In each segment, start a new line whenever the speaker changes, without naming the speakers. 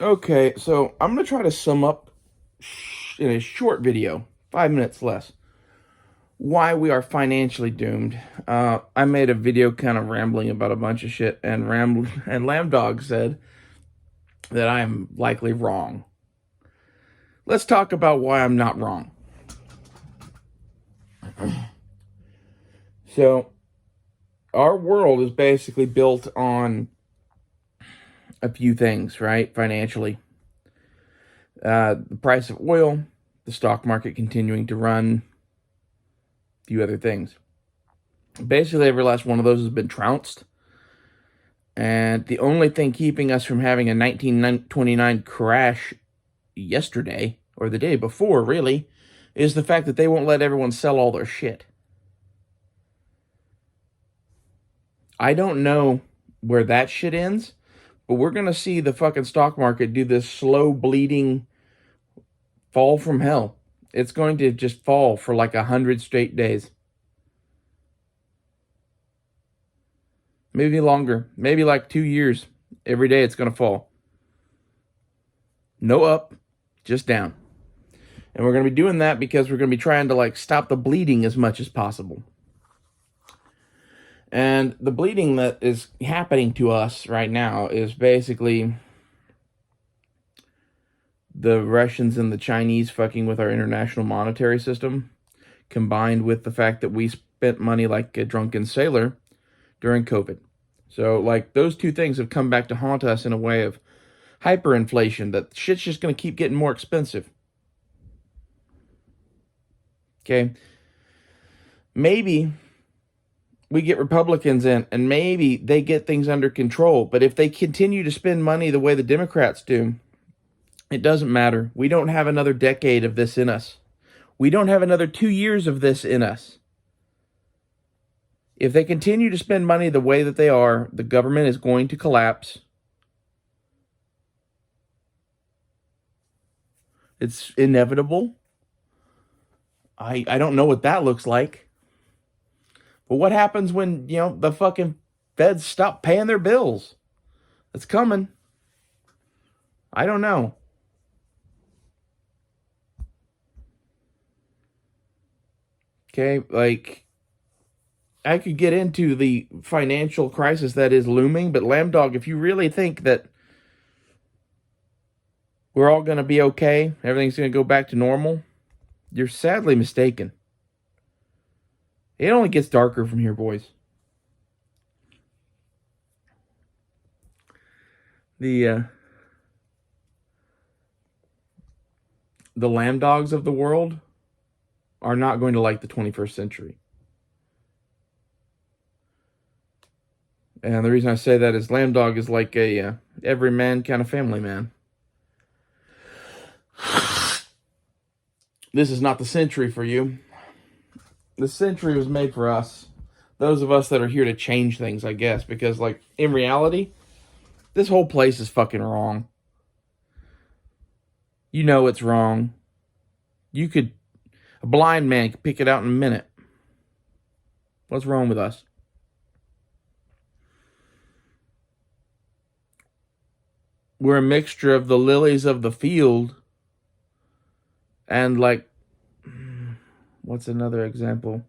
Okay, so I'm going to try to sum up in a short video, 5 minutes less, why we are financially doomed. I made a video kind of rambling about a bunch of shit, and and Lambdog said that I am likely wrong. Let's talk about why I'm not wrong. So, our world is basically built on a few things, right? Financially. The price of oil, the stock market continuing to run, a few other things. Basically, every last one of those has been trounced. And the only thing keeping us from having a 1929 crash yesterday, or the day before, really, is the fact that they won't let everyone sell all their shit. I don't know where that shit ends, but we're going to see the fucking stock market do this slow bleeding fall from hell. It's going to just fall for like 100 straight days. Maybe longer. Maybe like 2 years. Every day it's going to fall. No up, just down. And we're going to be doing that because we're going to be trying to like stop the bleeding as much as possible. And the bleeding that is happening to us right now is basically the Russians and the Chinese fucking with our international monetary system, combined with the fact that we spent money like a drunken sailor during COVID. So, like, those two things have come back to haunt us in a way of hyperinflation, that shit's just going to keep getting more expensive. Okay? Maybe we get Republicans in, and maybe they get things under control. But if they continue to spend money the way the Democrats do, it doesn't matter. We don't have another decade of this in us. We don't have another 2 years of this in us. If they continue to spend money the way that they are, the government is going to collapse. It's inevitable. I don't know what that looks like. But what happens when, the fucking feds stop paying their bills? It's coming. I don't know. Okay, like, I could get into the financial crisis that is looming, but Lambdog, if you really think that we're all going to be okay, everything's going to go back to normal, you're sadly mistaken. It only gets darker from here, boys. The Lambdogs of the world are not going to like the 21st century. And the reason I say that is Lambdog is like a everyman kind of family man. This is not the century for you. The century was made for us. Those of us that are here to change things, I guess. Because, like, in reality, this whole place is fucking wrong. You know it's wrong. A blind man could pick it out in a minute. What's wrong with us? We're a mixture of the lilies of the field and, like, what's another example?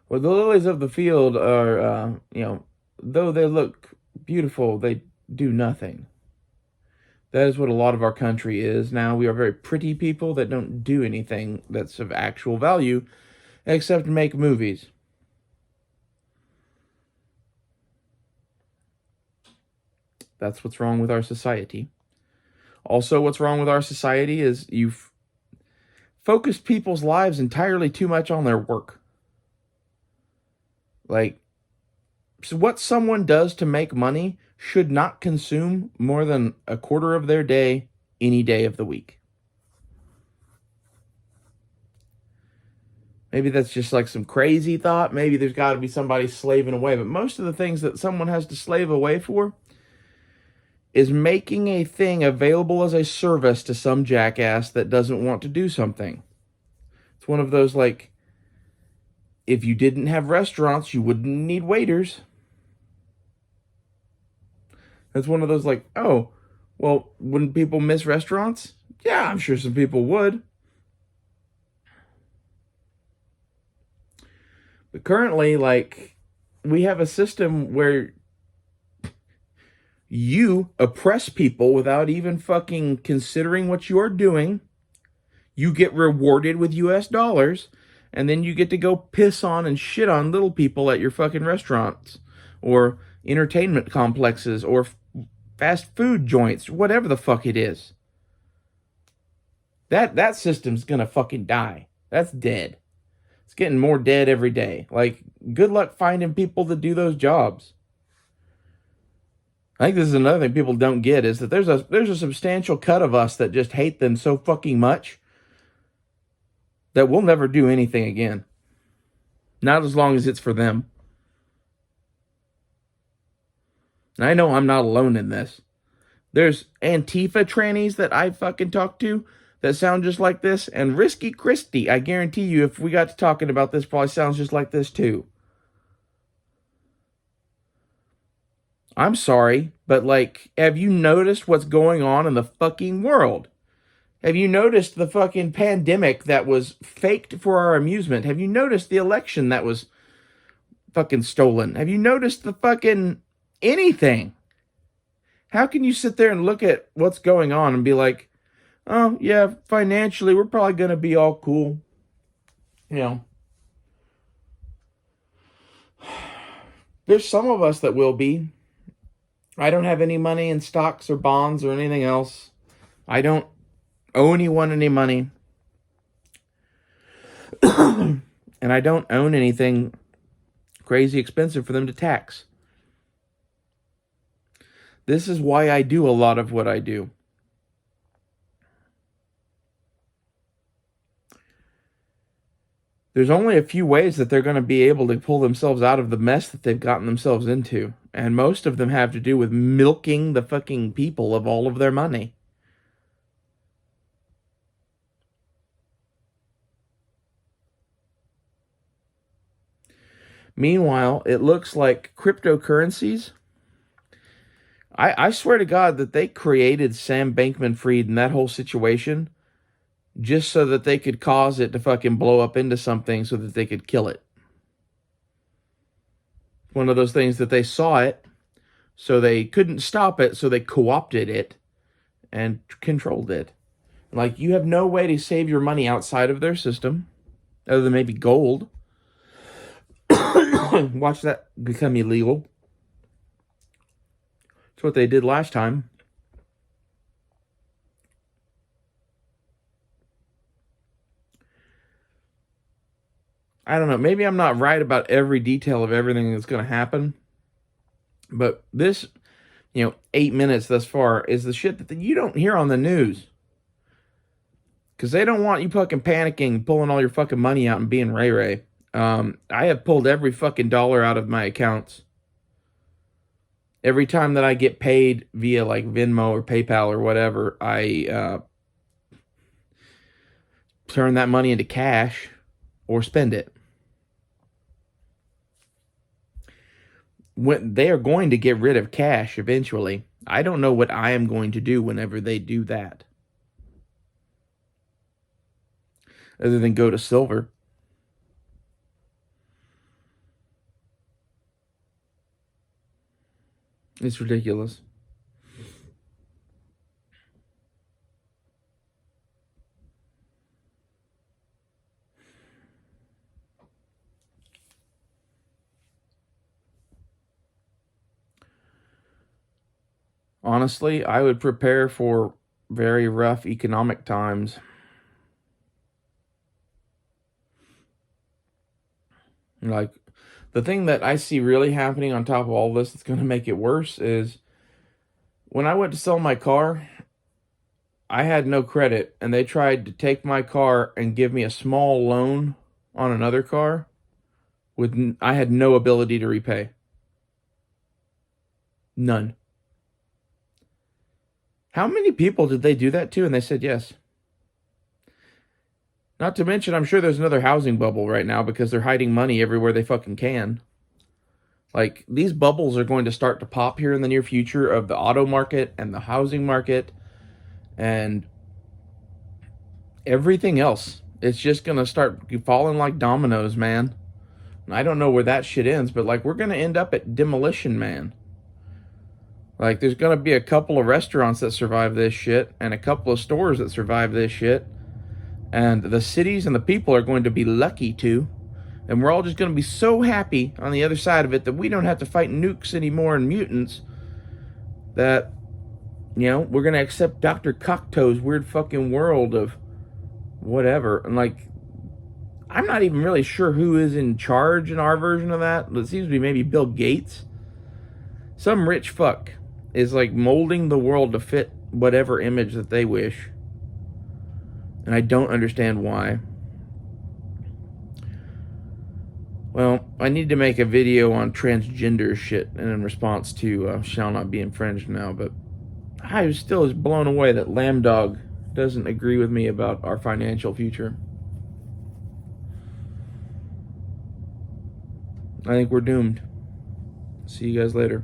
Well, the lilies of the field are, though they look beautiful, they do nothing. That is what a lot of our country is now. We are very pretty people that don't do anything that's of actual value except make movies. That's what's wrong with our society. Also, what's wrong with our society is you've focused people's lives entirely too much on their work. Like, so what someone does to make money should not consume more than a quarter of their day any day of the week. Maybe that's just like some crazy thought. Maybe there's got to be somebody slaving away. But most of the things that someone has to slave away for is making a thing available as a service to some jackass that doesn't want to do something. It's one of those, like, if you didn't have restaurants, you wouldn't need waiters. It's one of those like, oh, well, wouldn't people miss restaurants? Yeah, I'm sure some people would. But currently, like, we have a system where you oppress people without even fucking considering what you're doing. You get rewarded with US dollars, and then you get to go piss on and shit on little people at your fucking restaurants or entertainment complexes or fast food joints, whatever the fuck it is. That system's gonna fucking die. That's dead. It's getting more dead every day. Like, good luck finding people to do those jobs. I think this is another thing people don't get is that there's a substantial cut of us that just hate them so fucking much that we'll never do anything again. Not as long as it's for them. And I know I'm not alone in this. There's Antifa trannies that I fucking talk to that sound just like this. And Risky Christie, I guarantee you, if we got to talking about this, probably sounds just like this too. I'm sorry, but like, have you noticed what's going on in the fucking world? Have you noticed the fucking pandemic that was faked for our amusement? Have you noticed the election that was fucking stolen? Have you noticed the fucking anything? How can you sit there and look at what's going on and be like, oh, yeah, financially, we're probably going to be all cool. You know, there's some of us that will be. I don't have any money in stocks or bonds or anything else. I don't owe anyone any money. And I don't own anything crazy expensive for them to tax. This is why I do a lot of what I do. There's only a few ways that they're going to be able to pull themselves out of the mess that they've gotten themselves into. And most of them have to do with milking the fucking people of all of their money. Meanwhile, it looks like cryptocurrencies. I swear to God that they created Sam Bankman-Fried and that whole situation just so that they could cause it to fucking blow up into something so that they could kill it. One of those things that they saw it, so they couldn't stop it, so they co-opted it and controlled it. Like, you have no way to save your money outside of their system, other than maybe gold. Watch that become illegal. That's what they did last time. I don't know. Maybe I'm not right about every detail of everything that's going to happen. But this, 8 minutes thus far is the shit that you don't hear on the news. Because they don't want you fucking panicking, pulling all your fucking money out and being ray-ray. I have pulled every fucking dollar out of my accounts. Every time that I get paid via like Venmo or PayPal or whatever, I turn that money into cash or spend it. When they are going to get rid of cash eventually. I don't know what I am going to do whenever they do that. Other than go to silver. It's ridiculous. Honestly, I would prepare for very rough economic times. Like, the thing that I see really happening on top of all this that's going to make it worse is when I went to sell my car, I had no credit, and they tried to take my car and give me a small loan on another car. I had no ability to repay. None. How many people did they do that to? And they said yes. Not to mention, I'm sure there's another housing bubble right now because they're hiding money everywhere they fucking can. Like, these bubbles are going to start to pop here in the near future of the auto market and the housing market and everything else. It's just going to start falling like dominoes, man. And I don't know where that shit ends, but like, we're going to end up at demolition, man. Like, there's going to be a couple of restaurants that survive this shit and a couple of stores that survive this shit. And the cities and the people are going to be lucky to. And we're all just going to be so happy on the other side of it that we don't have to fight nukes anymore and mutants. That, you know, we're going to accept Dr. Cocteau's weird fucking world of whatever. And like, I'm not even really sure who is in charge in our version of that. It seems to be maybe Bill Gates. Some rich fuck is like molding the world to fit whatever image that they wish. And I don't understand why. Well, I need to make a video on transgender shit and in response to shall not be infringed now, but I was still as blown away that Lambdog doesn't agree with me about our financial future. I think we're doomed. See you guys later.